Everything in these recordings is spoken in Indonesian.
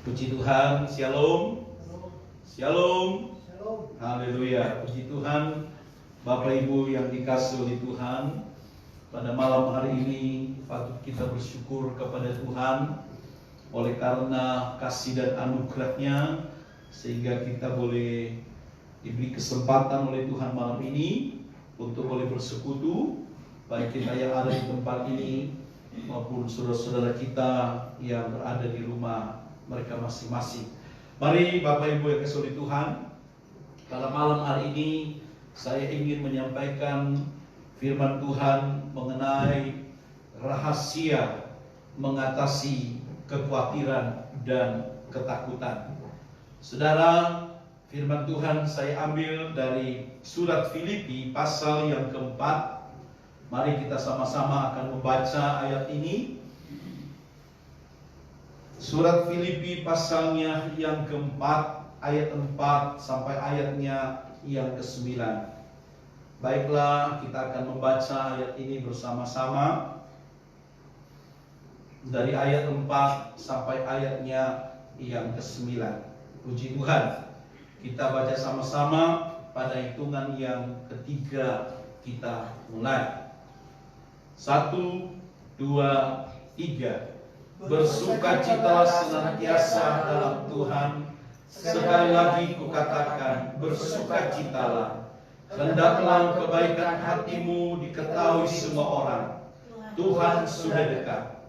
Puji Tuhan, Shalom. Shalom. Haleluya. Puji Tuhan, Bapak Ibu yang dikasihi oleh Tuhan. Pada malam hari ini patut kita bersyukur kepada Tuhan oleh karena kasih dan anugerah-Nya, sehingga kita boleh diberi kesempatan oleh Tuhan malam ini untuk boleh bersekutu, baik kita yang ada di tempat ini maupun saudara-saudara kita yang berada di rumah mereka masing-masing. Mari Bapak Ibu yang dikasihi oleh Tuhan, pada malam hari ini saya ingin menyampaikan firman Tuhan mengenai rahasia mengatasi kekhawatiran dan ketakutan. Saudara, firman Tuhan saya ambil dari surat Filipi pasal yang keempat. Mari kita sama-sama akan membaca ayat ini. Surat Filipi pasalnya yang keempat, ayat 4 sampai ayatnya yang ke-9. Baiklah, kita akan membaca ayat ini bersama-sama dari ayat 4 sampai ayatnya yang ke-9. Puji Tuhan. Kita baca sama-sama, pada hitungan yang ketiga kita mulai. 1, 2, 3. Bersukacitalah senantiasa dalam Tuhan. Sekali lagi kukatakan, bersukacitalah. Hendaklah kebaikan hatimu diketahui semua orang. Tuhan sudah dekat.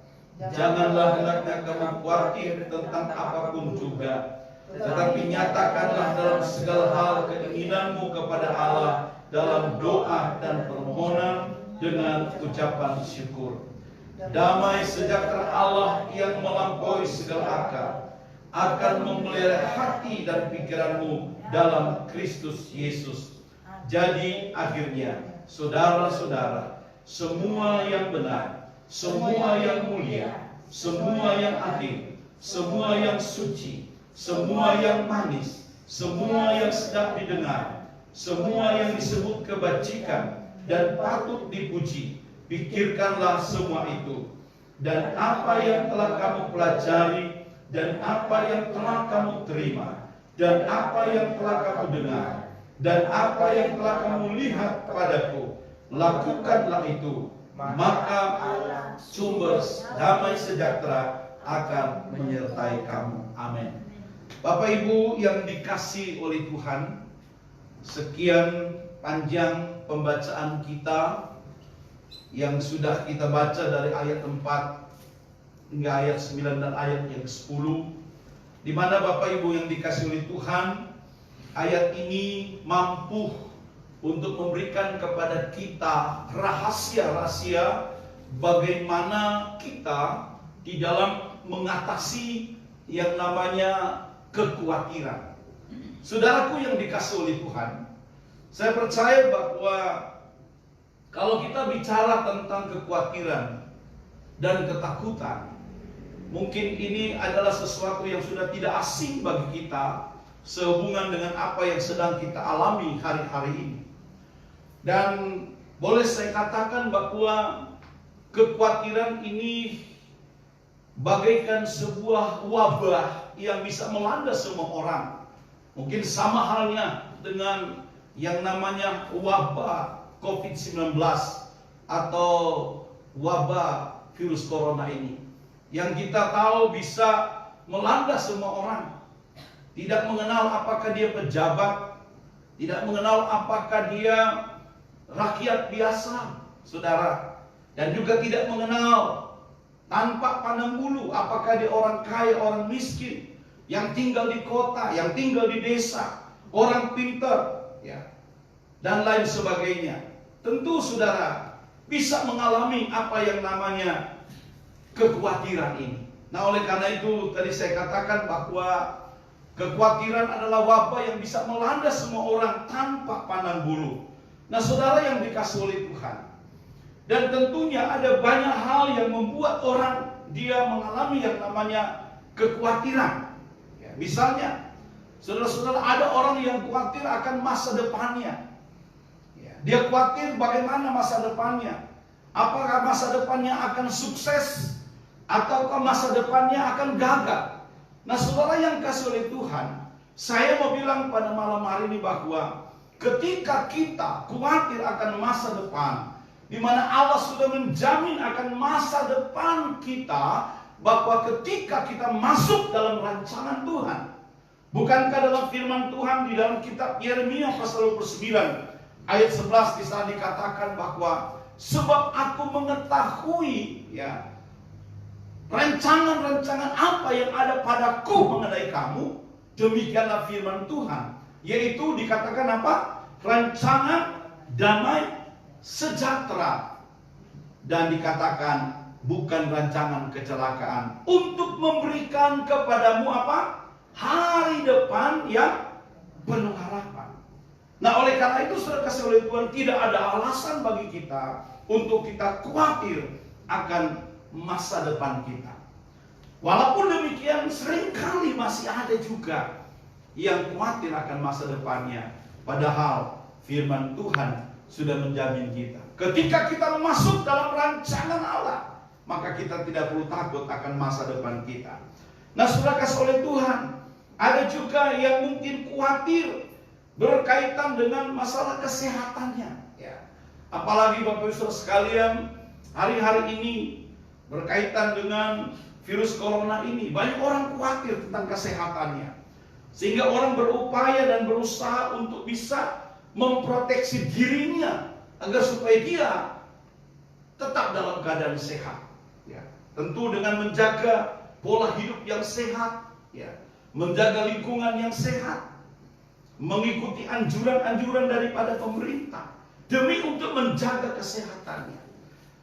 Janganlah hendaknya kamu khawatir tentang apapun juga, tetapi nyatakanlah dalam segala hal keinginanmu kepada Allah dalam doa dan permohonan dengan ucapan syukur. Damai sejahtera Allah yang melampaui segala akal akan memelihara hati dan pikiranmu dalam Kristus Yesus. Jadi akhirnya, saudara-saudara, semua yang benar, semua yang mulia, semua yang adil, semua yang suci, semua yang manis, semua yang sedap didengar, semua yang disebut kebajikan dan patut dipuji, pikirkanlah semua itu. Dan apa yang telah kamu pelajari, dan apa yang telah kamu terima, dan apa yang telah kamu dengar, dan apa yang telah kamu lihat padaku, lakukanlah itu. Maka sumber damai sejahtera akan menyertai kamu. Amin. Bapak Ibu yang dikasihi oleh Tuhan, sekian panjang pembacaan kita yang sudah kita baca dari ayat 4 hingga ayat 9 dan ayat yang ke-10, di mana Bapak Ibu yang dikasihi oleh Tuhan, ayat ini mampu untuk memberikan kepada kita rahasia-rahasia bagaimana kita di dalam mengatasi yang namanya kekhawatiran. Saudaraku yang dikasihi oleh Tuhan, saya percaya bahwa kalau kita bicara tentang kekhawatiran dan ketakutan, mungkin ini adalah sesuatu yang sudah tidak asing bagi kita sehubungan dengan apa yang sedang kita alami hari-hari ini. Dan boleh saya katakan bahwa kekhawatiran ini bagaikan sebuah wabah yang bisa melanda semua orang. Mungkin sama halnya dengan yang namanya wabah COVID-19 atau wabah virus corona ini, yang kita tahu bisa melanda semua orang. Tidak mengenal apakah dia pejabat, tidak mengenal apakah dia rakyat biasa, saudara, dan juga tidak mengenal tanpa pandang bulu apakah dia orang kaya, orang miskin, yang tinggal di kota, yang tinggal di desa, orang pintar, ya, dan lain sebagainya. Tentu saudara bisa mengalami apa yang namanya kekhawatiran ini. Nah, oleh karena itu tadi saya katakan bahwa kekhawatiran adalah wabah yang bisa melanda semua orang tanpa pandang bulu. Nah, saudara yang dikasihi oleh Tuhan, dan tentunya ada banyak hal yang membuat orang dia mengalami yang namanya kekhawatiran. Ya, misalnya, saudara-saudara, ada orang yang khawatir akan masa depannya. Dia khawatir bagaimana masa depannya. Apakah masa depannya akan sukses ataukah masa depannya akan gagal. Nah, saudara yang kasih oleh Tuhan, saya mau bilang pada malam hari ini bahwa ketika kita khawatir akan masa depan, di mana Allah sudah menjamin akan masa depan kita, bahwa ketika kita masuk dalam rancangan Tuhan, bukankah dalam firman Tuhan di dalam kitab Yeremia pasal 29 ayat 11 di sana dikatakan bahwa sebab aku mengetahui ya rancangan-rancangan apa yang ada padaku mengenai kamu, demikianlah firman Tuhan, yaitu dikatakan apa? Rancangan damai sejahtera, dan dikatakan bukan rancangan kecelakaan, untuk memberikan kepadamu apa? Hari depan yang penuh harapan. Nah, oleh karena itu saudara kasih oleh Tuhan, tidak ada alasan bagi kita untuk kita khawatir akan masa depan kita. Walaupun demikian, seringkali masih ada juga yang khawatir akan masa depannya. Padahal firman Tuhan sudah menjamin kita. Ketika kita masuk dalam rancangan Allah, maka kita tidak perlu takut akan masa depan kita. Nah, saudara kasih oleh Tuhan, ada juga yang mungkin khawatir berkaitan dengan masalah kesehatannya. Ya. Apalagi Bapak Ibu sekalian, hari-hari ini berkaitan dengan virus corona ini, banyak orang khawatir tentang kesehatannya, sehingga orang berupaya dan berusaha untuk bisa memproteksi dirinya agar supaya dia tetap dalam keadaan sehat. Ya. Tentu dengan menjaga pola hidup yang sehat, ya, menjaga lingkungan yang sehat, mengikuti anjuran-anjuran daripada pemerintah demi untuk menjaga kesehatannya.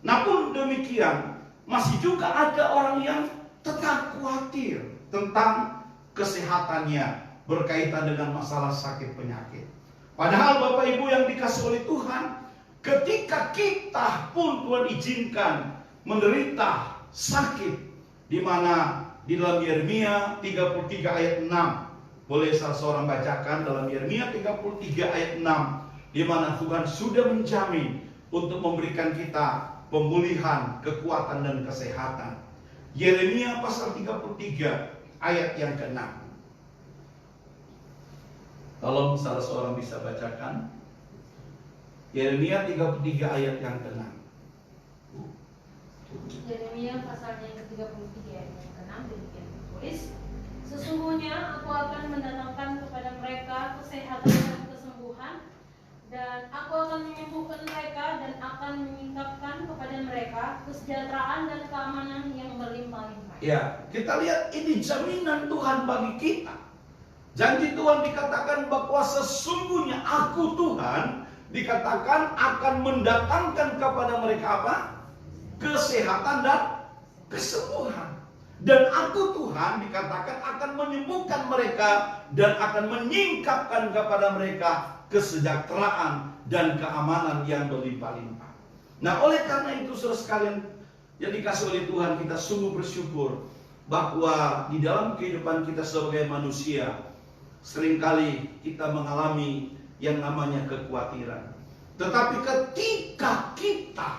Namun demikian, masih juga ada orang yang tetap khawatir tentang kesehatannya berkaitan dengan masalah sakit penyakit. Padahal Bapak Ibu yang dikasih oleh Tuhan, ketika kita pun Tuhan izinkan menderita sakit, di mana di dalam Yeremia 33 ayat 6, boleh salah seorang bacakan dalam Yeremia 33 ayat 6, di mana Tuhan sudah menjamin untuk memberikan kita pemulihan, kekuatan dan kesehatan. Yeremia pasal 33 ayat yang ke-6. Tolong salah seorang bisa bacakan Yeremia 33 ayat yang ke-6. Yeremia pasalnya yang ke-33 ayat yang ke-6 demikian tertulis, sesungguhnya aku akan mendatangkan kepada mereka kesehatan dan kesembuhan, dan aku akan menyembuhkan mereka dan akan menyingkapkan kepada mereka kesejahteraan dan keamanan yang berlimpah-limpah. Ya, kita lihat ini jaminan Tuhan bagi kita. Janji Tuhan dikatakan bahwa sesungguhnya aku Tuhan dikatakan akan mendatangkan kepada mereka apa? Kesehatan dan kesembuhan. Dan aku Tuhan dikatakan akan menyembuhkan mereka dan akan menyingkapkan kepada mereka kesejahteraan dan keamanan yang berlimpah-limpah. Nah, oleh karena itu saudara sekalian yang dikasih oleh Tuhan, kita sungguh bersyukur bahwa di dalam kehidupan kita sebagai manusia, seringkali kita mengalami yang namanya kekhawatiran. Tetapi ketika kita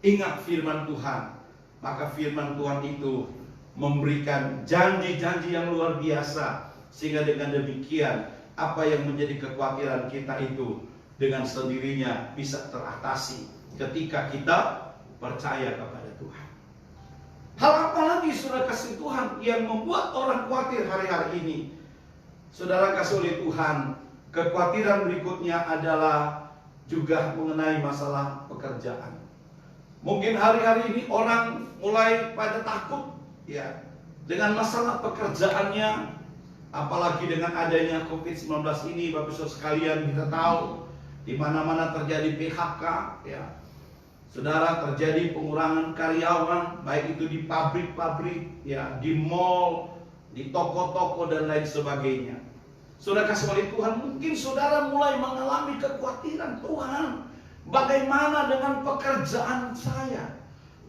ingat firman Tuhan, maka firman Tuhan itu memberikan janji-janji yang luar biasa, sehingga dengan demikian apa yang menjadi kekhawatiran kita itu dengan sendirinya bisa teratasi ketika kita percaya kepada Tuhan. Hal apa lagi saudara kasih Tuhan yang membuat orang khawatir hari-hari ini? Saudara kasih oleh Tuhan, kekhawatiran berikutnya adalah juga mengenai masalah pekerjaan. Mungkin hari-hari ini orang mulai pada takut ya dengan masalah pekerjaannya, apalagi dengan adanya COVID-19 ini. Bapak Saudara sekalian, kita tahu di mana-mana terjadi PHK ya. Saudara, terjadi pengurangan karyawan, baik itu di pabrik-pabrik ya, di mall, di toko-toko dan lain sebagainya. Saudara kasih oleh Tuhan, mungkin saudara mulai mengalami kekhawatiran. Tuhan, bagaimana dengan pekerjaan saya?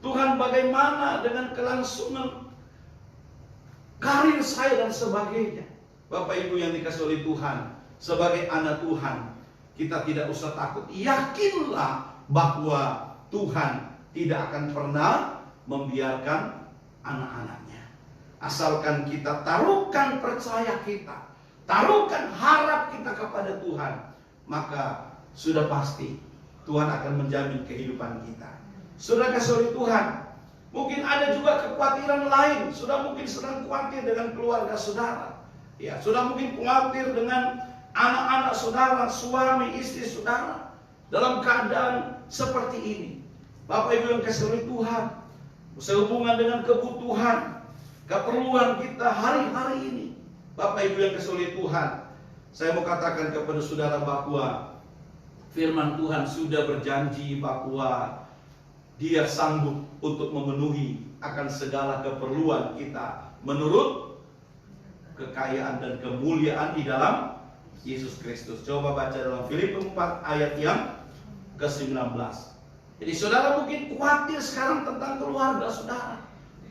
Tuhan, bagaimana dengan kelangsungan karir saya dan sebagainya? Bapak Ibu yang dikasih oleh Tuhan, sebagai anak Tuhan, kita tidak usah takut. Yakinlah bahwa Tuhan tidak akan pernah membiarkan anak-anaknya. Asalkan kita taruhkan percaya kita, taruhkan harap kita kepada Tuhan, maka sudah pasti Tuhan akan menjamin kehidupan kita. Saudara kasih Tuhan, mungkin ada juga kekhawatiran lain. Sudah mungkin sedang khawatir dengan keluarga saudara, ya, sudah mungkin khawatir dengan anak-anak saudara, suami istri saudara dalam keadaan seperti ini. Bapak Ibu yang kasih Tuhan, sehubungan dengan kebutuhan, keperluan kita hari-hari ini, Bapak Ibu yang kasih Tuhan, saya mau katakan kepada saudara bahwa firman Tuhan sudah berjanji bahwa Dia sanggup untuk memenuhi akan segala keperluan kita menurut kekayaan dan kemuliaan di dalam Yesus Kristus. Coba baca dalam Filipi 4 ayat yang ke-19. Jadi saudara mungkin khawatir sekarang tentang keluarga saudara.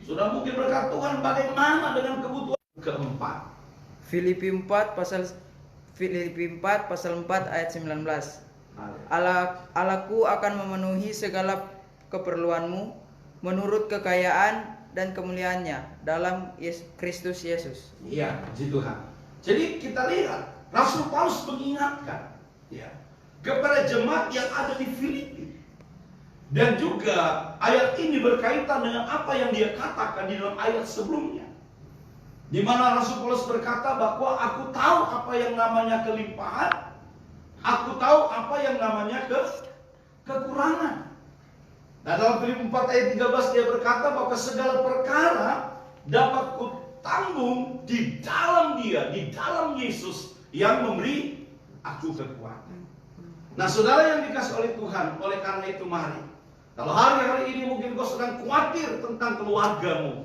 Sudah mungkin berkata, Tuhan bagaimana dengan kebutuhan keempat. Filipi 4 pasal 4 ayat 19. Allahku akan memenuhi segala keperluanmu menurut kekayaan dan kemuliaannya dalam Kristus Yesus. Iya, puji Tuhan. Jadi kita lihat Rasul Paulus mengingatkan, ya, kepada jemaat yang ada di Filipi. Dan juga ayat ini berkaitan dengan apa yang dia katakan di dalam ayat sebelumnya, di mana Rasul Paulus berkata bahwa aku tahu apa yang namanya kelimpahan, aku tahu apa yang namanya kekurangan. Nah, dalam Filipi 4 ayat 13 dia berkata bahwa segala perkara dapat kutanggung di dalam Dia, di dalam Yesus yang memberi aku kekuatan. Nah, saudara yang dikasih oleh Tuhan, oleh karena itu mari, kalau hari-hari ini mungkin kau sedang khawatir tentang keluargamu,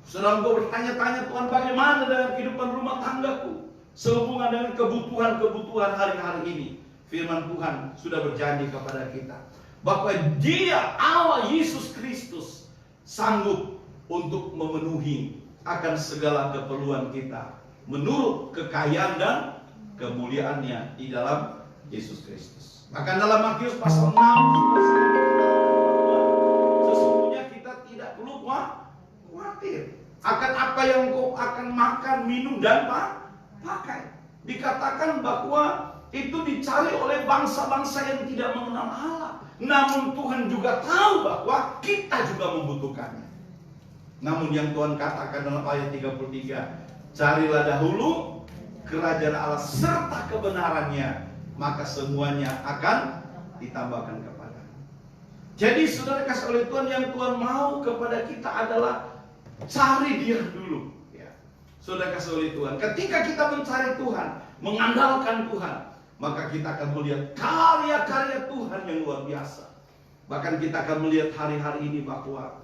sedang kau bertanya-tanya, Tuhan bagaimana dengan kehidupan rumah tanggaku, sehubungan dengan kebutuhan hari-hari ini, firman Tuhan sudah berjanji kepada kita bahwa Dia, Allah Yesus Kristus, sanggup untuk memenuhi akan segala keperluan kita menurut kekayaan dan kemuliaannya di dalam Yesus Kristus. Maka dalam Matius pasal 6, sesungguhnya kita tidak perlu khawatir akan apa yang kau akan makan, minum, dan pakai. Dikatakan bahwa itu dicari oleh bangsa-bangsa yang tidak mengenal Allah. Namun Tuhan juga tahu bahwa kita juga membutuhkannya. Namun yang Tuhan katakan dalam ayat 33, carilah dahulu kerajaan Allah serta kebenarannya, maka semuanya akan ditambahkan kepadamu. Jadi saudara kasih oleh Tuhan, yang Tuhan mau kepada kita adalah cari Dia dulu, ya. Saudara kasih oleh Tuhan, ketika kita mencari Tuhan, mengandalkan Tuhan, maka kita akan melihat karya-karya Tuhan yang luar biasa. Bahkan kita akan melihat hari-hari ini bahwa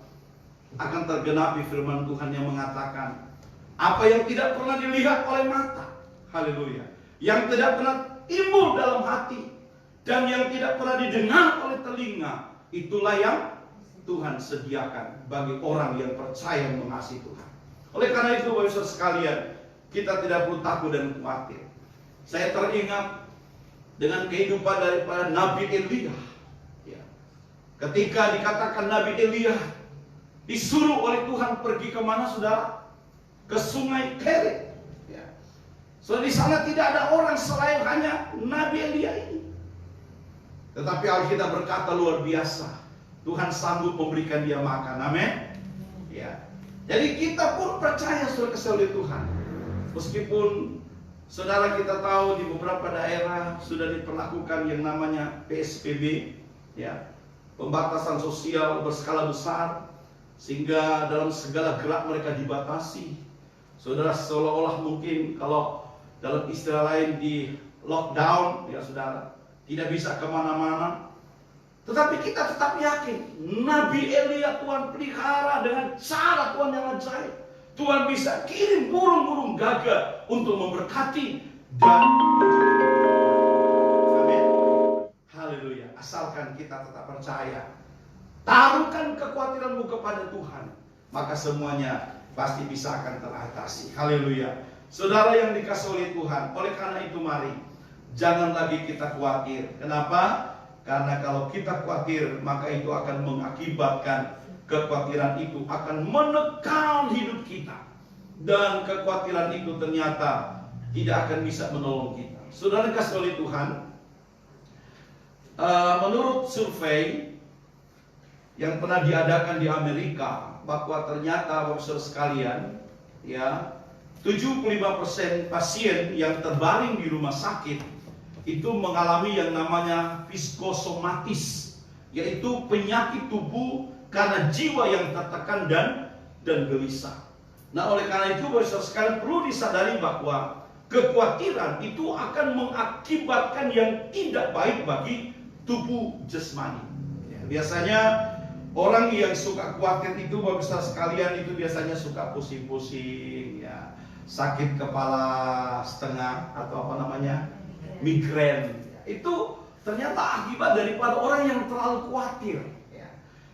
akan tergenapi firman Tuhan yang mengatakan, apa yang tidak pernah dilihat oleh mata, haleluya, yang tidak pernah timbul dalam hati, dan yang tidak pernah didengar oleh telinga, itulah yang Tuhan sediakan bagi orang yang percaya mengasihi Tuhan. Oleh karena itu, Bapak Ibu sekalian, kita tidak perlu takut dan khawatir. Saya teringat dengan kehidupan daripada Nabi Elia, ya. Ketika dikatakan Nabi Elia disuruh oleh Tuhan pergi kemana, saudara? Ke sungai Kerit, ya. So di sana tidak ada orang selain hanya Nabi Elia ini. Tetapi Alkitab berkata luar biasa, Tuhan sanggup memberikan dia makan, amin. Ya. Jadi kita pun percaya saudara kasih oleh Tuhan, meskipun saudara kita tahu di beberapa daerah sudah diperlakukan yang namanya PSBB, ya, pembatasan sosial berskala besar, sehingga dalam segala gerak mereka dibatasi. Saudara, seolah-olah mungkin kalau dalam istilah lain di lockdown, ya saudara, tidak bisa kemana-mana. Tetapi kita tetap yakin Nabi Elia Tuhan pelihara dengan cara Tuhan yang ajaib. Tuhan bisa kirim burung-burung gagak untuk memberkati dan amin. Haleluya. Asalkan kita tetap percaya, taruhkan kekhawatiranmu kepada Tuhan, maka semuanya pasti bisa akan teratasi. Haleluya. Saudara yang dikasihi oleh Tuhan, oleh karena itu mari jangan lagi kita khawatir. Kenapa? Karena kalau kita khawatir, maka itu akan mengakibatkan kekhawatiran itu akan menekan hidup kita. dan kekhawatiran itu ternyata tidak akan bisa menolong kita. Saudara kasih oleh Tuhan, menurut survei yang pernah diadakan di Amerika, bahwa ternyata Bapak Saudara sekalian, ya, 75% pasien yang terbaring di rumah sakit itu mengalami yang namanya psikosomatis, yaitu penyakit tubuh karena jiwa yang tertekan dan gelisah. Nah, oleh karena itu Bapak Saudara sekalian perlu disadari bahwa kekhawatiran itu akan mengakibatkan yang tidak baik bagi tubuh jasmani. Ya, biasanya orang yang suka khawatir itu Bapak Saudara sekalian itu biasanya suka pusing-pusing, ya, sakit kepala setengah atau apa namanya, migrain. Itu ternyata akibat daripada orang yang terlalu khawatir.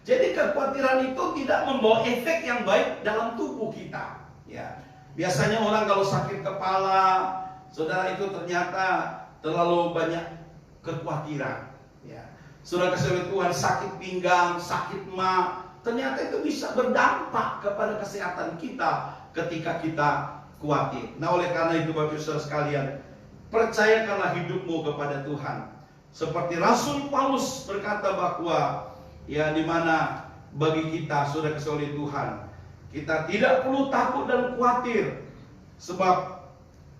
Jadi kekhawatiran itu tidak membawa efek yang baik dalam tubuh kita. Ya, biasanya orang kalau sakit kepala, saudara, itu ternyata terlalu banyak kekhawatiran. Ya, saudara kasih Tuhan, sakit pinggang, sakit ma, ternyata itu bisa berdampak kepada kesehatan kita ketika kita khawatir. Nah, oleh karena itu Bapak Saudara sekalian, percayakanlah hidupmu kepada Tuhan. Seperti Rasul Paulus berkata bahwa ya, di mana bagi kita sudah kasih oleh Tuhan, kita tidak perlu takut dan khawatir, sebab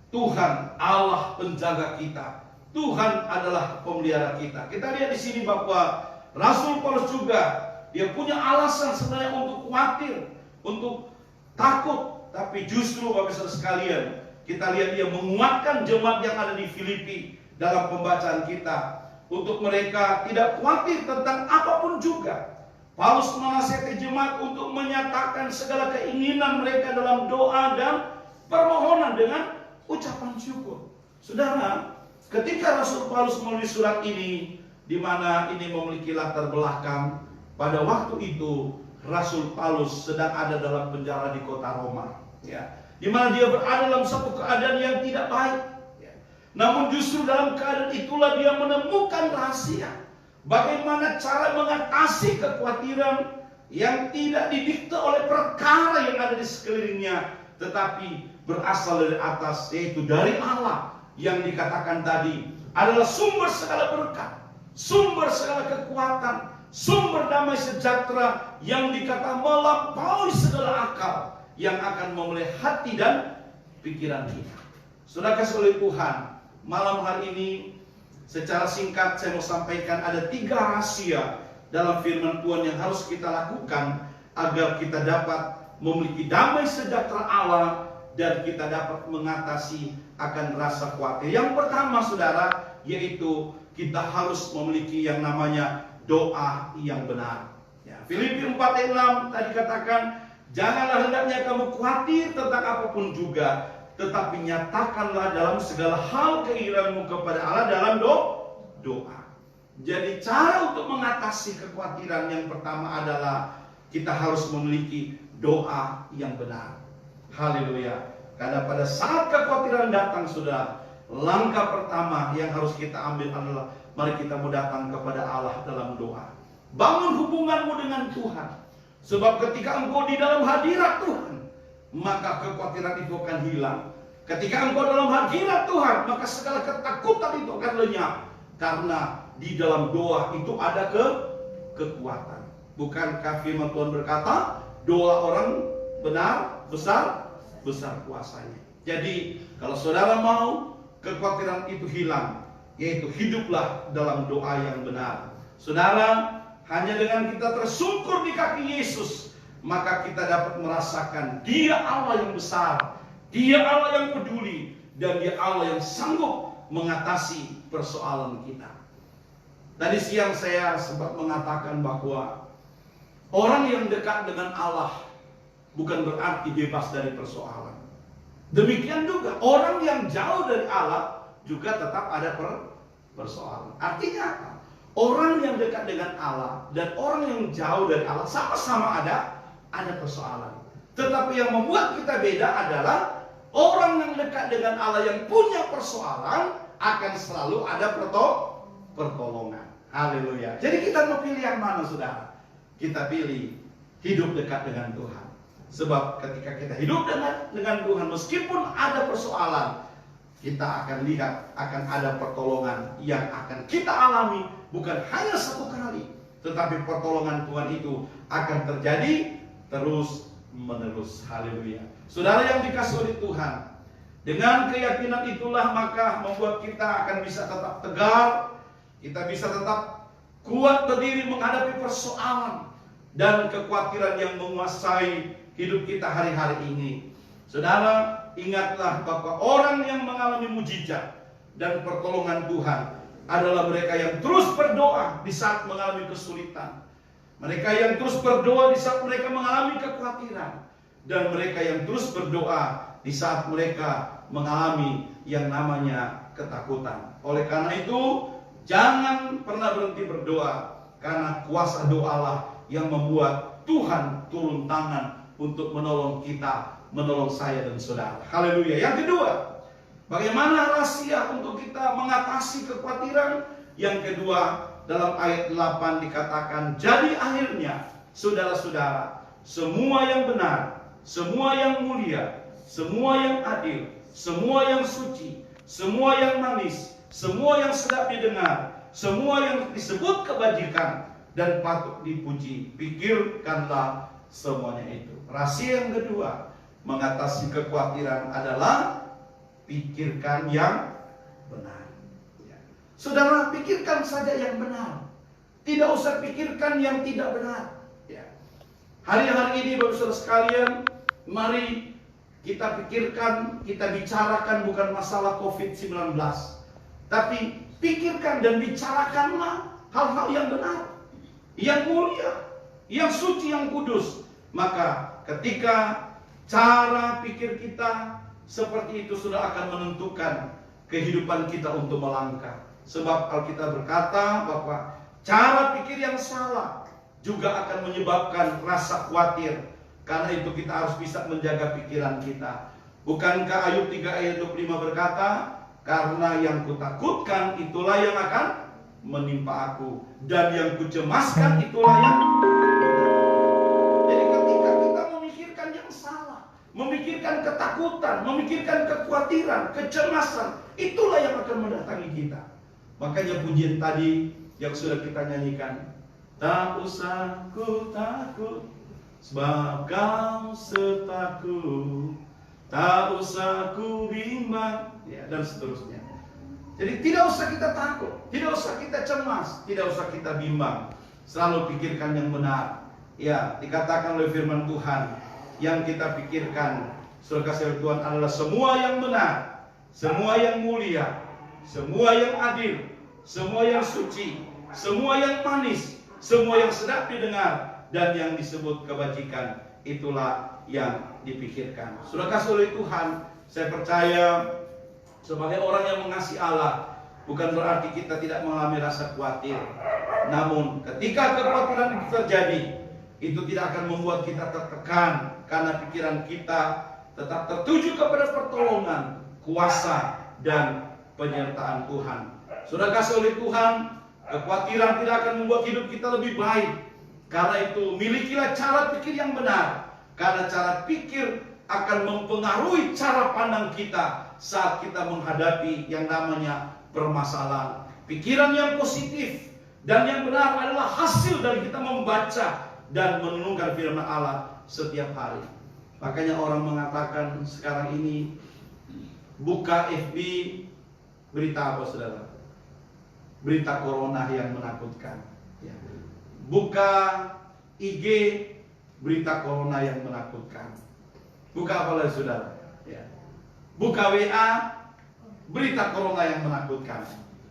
Tuhan Allah penjaga kita. Tuhan adalah pemelihara kita. Kita lihat di sini bahwa Rasul Paulus juga dia punya alasan sebenarnya untuk khawatir, untuk takut, tapi justru Bapak Saudara sekalian, kita lihat dia menguatkan jemaat yang ada di Filipi dalam pembacaan kita. Untuk mereka tidak khawatir tentang apapun juga, Paulus menasihati jemaat untuk menyatakan segala keinginan mereka dalam doa dan permohonan dengan ucapan syukur. Saudara, ketika Rasul Paulus menulis surat ini, di mana ini memiliki latar belakang, pada waktu itu Rasul Paulus sedang ada dalam penjara di kota Roma, ya, di mana dia berada dalam satu keadaan yang tidak baik. Namun justru dalam keadaan itulah dia menemukan rahasia bagaimana cara mengatasi kekhawatiran yang tidak didikte oleh perkara yang ada di sekelilingnya, tetapi berasal dari atas, yaitu dari Allah yang dikatakan tadi adalah sumber segala berkat, sumber segala kekuatan, sumber damai sejahtera yang dikata melampaui segala akal, yang akan memelihara hati dan pikiran kita. Saudara kasih oleh Tuhan, malam hari ini secara singkat saya mau sampaikan ada 3 rahasia dalam firman Tuhan yang harus kita lakukan agar kita dapat memiliki damai sejahtera Allah dan kita dapat mengatasi akan rasa khawatir. Yang pertama, saudara, yaitu kita harus memiliki yang namanya doa yang benar. Ya, Filipi 4 ayat 6 tadi katakan, janganlah hendaknya kamu khawatir tentang apapun juga, tetapi nyatakanlah dalam segala hal keinginanmu kepada Allah dalam doa. Jadi cara untuk mengatasi kekhawatiran yang pertama adalah kita harus memiliki doa yang benar. Haleluya. Karena pada saat kekhawatiran datang, sudah, langkah pertama yang harus kita ambil adalah mari kita datang kepada Allah dalam doa. Bangun hubunganmu dengan Tuhan. Sebab ketika engkau di dalam hadirat Tuhan, maka kekhawatiran itu akan hilang. Ketika engkau dalam hadirat Tuhan, maka segala ketakutan itu akan lenyap. Karena di dalam doa itu ada kekuatan. Bukankah firman Tuhan berkata, doa orang benar besar kuasanya. Jadi kalau saudara mau kekhawatiran itu hilang, yaitu hiduplah dalam doa yang benar. Saudara, hanya dengan kita tersungkur di kaki Yesus, maka kita dapat merasakan Dia Allah yang besar, Dia Allah yang peduli, dan Dia Allah yang sanggup mengatasi persoalan kita. Tadi siang saya sempat mengatakan bahwa orang yang dekat dengan Allah bukan berarti bebas dari persoalan. Demikian juga orang yang jauh dari Allah juga tetap ada persoalan. Artinya apa? Orang yang dekat dengan Allah dan orang yang jauh dari Allah sama-sama ada persoalan. Tetapi yang membuat kita beda adalah orang yang dekat dengan Allah yang punya persoalan akan selalu ada pertolongan. Haleluya. Jadi kita mau pilih yang mana, saudara? Kita pilih hidup dekat dengan Tuhan. Sebab ketika kita hidup dengan Tuhan, meskipun ada persoalan, kita akan lihat akan ada pertolongan yang akan kita alami, bukan hanya satu kali, tetapi pertolongan Tuhan itu akan terjadi terus menerus. Haleluya. Saudara yang dikasihi oleh Tuhan, dengan keyakinan itulah maka membuat kita akan bisa tetap tegar, kita bisa tetap kuat berdiri menghadapi persoalan dan kekhawatiran yang menguasai hidup kita hari-hari ini. Saudara, ingatlah bahwa orang yang mengalami mujizat dan pertolongan Tuhan adalah mereka yang terus berdoa di saat mengalami kesulitan. Mereka yang terus berdoa di saat mereka mengalami kekhawatiran. Dan mereka yang terus berdoa di saat mereka mengalami yang namanya ketakutan. Oleh karena itu, jangan pernah berhenti berdoa, karena kuasa doalah yang membuat Tuhan turun tangan untuk menolong kita, menolong saya dan saudara. Haleluya. Yang kedua, bagaimana rahasia untuk kita mengatasi kekhawatiran? Yang kedua, dalam ayat 8 dikatakan, jadi akhirnya saudara-saudara, semua yang benar, semua yang mulia, semua yang adil, semua yang suci, semua yang manis, semua yang sedap didengar, semua yang disebut kebajikan dan patut dipuji, pikirkanlah semuanya itu. Rahasia yang kedua mengatasi kekhawatiran adalah pikirkan yang benar. Ya. Saudara, pikirkan saja yang benar. Tidak usah pikirkan yang tidak benar. Ya. Hari-hari ini Bapak Saudara sekalian, mari kita pikirkan, kita bicarakan bukan masalah COVID-19, tapi pikirkan dan bicarakanlah hal-hal yang benar, yang mulia, yang suci, yang kudus. Maka ketika cara pikir kita seperti itu sudah akan menentukan kehidupan kita untuk melangkah. Sebab Alkitab berkata bahwa cara pikir yang salah juga akan menyebabkan rasa khawatir. Karena itu kita harus bisa menjaga pikiran kita. Bukankah Ayub 3 ayat 25 berkata, karena yang kutakutkan itulah yang akan menimpa aku, dan yang kucemaskan itulah yang. Jadi ketika kita memikirkan yang salah, memikirkan ketakutan, memikirkan kekhawatiran, kecemasan, itulah yang akan mendatangi kita. Makanya pujian tadi yang sudah kita nyanyikan, tak usah ku takut, sebab kau sertaku, tak usah ku bimbang, ya, dan seterusnya. Jadi tidak usah kita takut, tidak usah kita cemas, tidak usah kita bimbang. Selalu pikirkan yang benar. Ya, dikatakan oleh firman Tuhan, yang kita pikirkan, saudara kasih Tuhan, adalah semua yang benar, semua yang mulia, semua yang adil, semua yang suci, semua yang manis, semua yang sedap didengar, dan yang disebut kebajikan, itulah yang dipikirkan. Sudah kasih oleh Tuhan, saya percaya sebagai orang yang mengasihi Allah, bukan berarti kita tidak mengalami rasa khawatir. Namun ketika kekhawatiran itu terjadi, itu tidak akan membuat kita tertekan, karena pikiran kita tetap tertuju kepada pertolongan, kuasa, dan penyertaan Tuhan. Sudah kasih oleh Tuhan, kekhawatiran tidak akan membuat hidup kita lebih baik. Karena itu milikilah cara pikir yang benar, karena cara pikir akan mempengaruhi cara pandang kita saat kita menghadapi yang namanya permasalahan. Pikiran yang positif dan yang benar adalah hasil dari kita membaca dan menenungkan firman Allah setiap hari. Makanya orang mengatakan sekarang ini, buka FB, berita apa saudara? Berita corona yang menakutkan. Ya. Buka IG, berita corona yang menakutkan. Buka apa lagi saudara? Ya. Buka WA, berita corona yang menakutkan.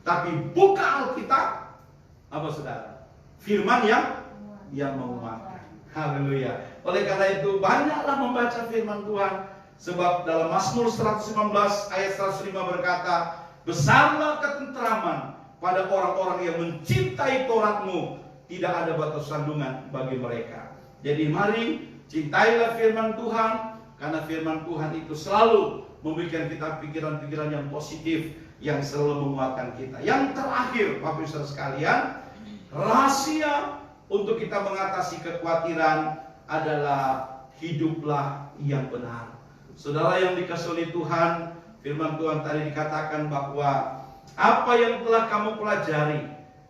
Tapi buka Alkitab, apa saudara? Firman yang menguatkan. Haleluya. Oleh karena itu banyaklah membaca firman Tuhan. Sebab dalam Mazmur 119 ayat 105 berkata, besarlah ketenteraman pada orang-orang yang mencintai Taurat-Mu, tidak ada batas sandungan bagi mereka. Jadi mari cintailah firman Tuhan, karena firman Tuhan itu selalu memberikan kita pikiran-pikiran yang positif, yang selalu menguatkan kita. Yang terakhir, Bapak Ibu Saudara sekalian, rahasia untuk kita mengatasi kekhawatiran adalah hiduplah yang benar. Saudara yang dikasihi oleh Tuhan, firman Tuhan tadi dikatakan bahwa apa yang telah kamu pelajari,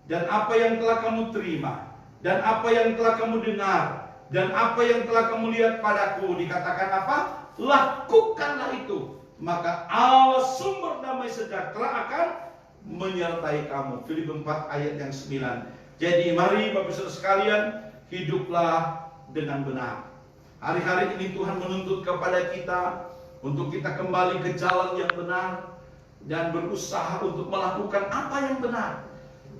dan apa yang telah kamu terima, dan apa yang telah kamu dengar, dan apa yang telah kamu lihat padaku, dikatakan apa? Lakukanlah itu, maka Allah sumber damai sejahtera akan menyertai kamu. Filipi 4 ayat yang 9. Jadi mari Bapak Saudara sekalian, hiduplah dengan benar. Hari-hari ini Tuhan menuntut kepada kita untuk kita kembali ke jalan yang benar dan berusaha untuk melakukan apa yang benar.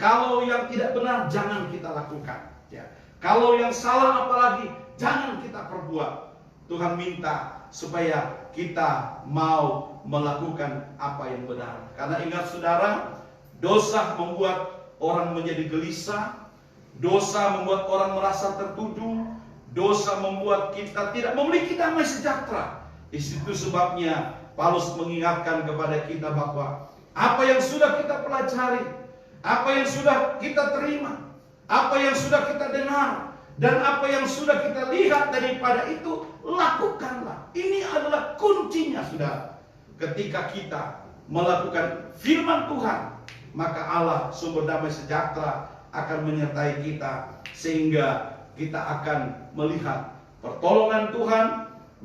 Kalau yang tidak benar jangan kita lakukan, ya. Kalau yang salah apalagi jangan kita perbuat. Tuhan minta supaya kita mau melakukan apa yang benar. Karena ingat saudara, dosa membuat orang menjadi gelisah, dosa membuat orang merasa tertuduh, dosa membuat kita tidak memiliki damai sejahtera. Itu sebabnya Paulus mengingatkan kepada kita bahwa apa yang sudah kita pelajari, apa yang sudah kita terima, apa yang sudah kita dengar, dan apa yang sudah kita lihat daripada itu, lakukanlah. Ini adalah kuncinya, saudara. Ketika kita melakukan firman Tuhan, maka Allah sumber damai sejahtera akan menyertai kita, sehingga kita akan melihat pertolongan Tuhan,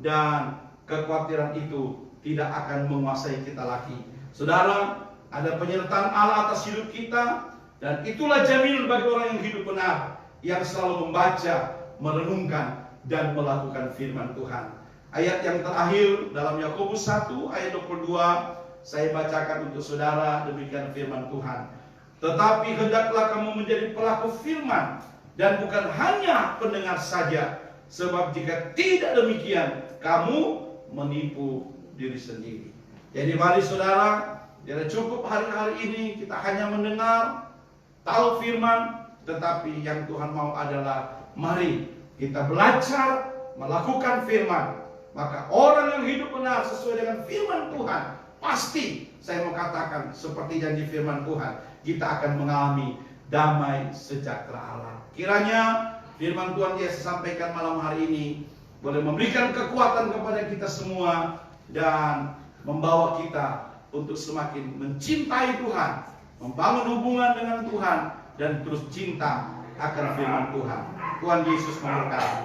dan kekhawatiran itu tidak akan menguasai kita lagi. Saudara, ada penyertaan Allah atas hidup kita, dan itulah jaminan bagi orang yang hidup benar, yang selalu membaca, merenungkan, dan melakukan firman Tuhan. Ayat yang terakhir dalam Yakobus 1 ayat 22, saya bacakan untuk saudara, demikian firman Tuhan. Tetapi hendaklah kamu menjadi pelaku firman, dan bukan hanya pendengar saja, sebab jika tidak demikian, kamu menipu diri sendiri. Jadi mari saudara, tidak cukup hari-hari ini kita hanya mendengar, tahu firman, tetapi yang Tuhan mau adalah mari kita belajar melakukan firman. Maka orang yang hidup benar sesuai dengan firman Tuhan, pasti saya mau katakan seperti janji firman Tuhan, kita akan mengalami damai sejahtera Allah. Kiranya firman Tuhan yang saya sampaikan malam hari ini boleh memberikan kekuatan kepada kita semua, dan membawa kita untuk semakin mencintai Tuhan, membangun hubungan dengan Tuhan, dan terus cinta akan firman Tuhan. Tuhan Yesus memberkati.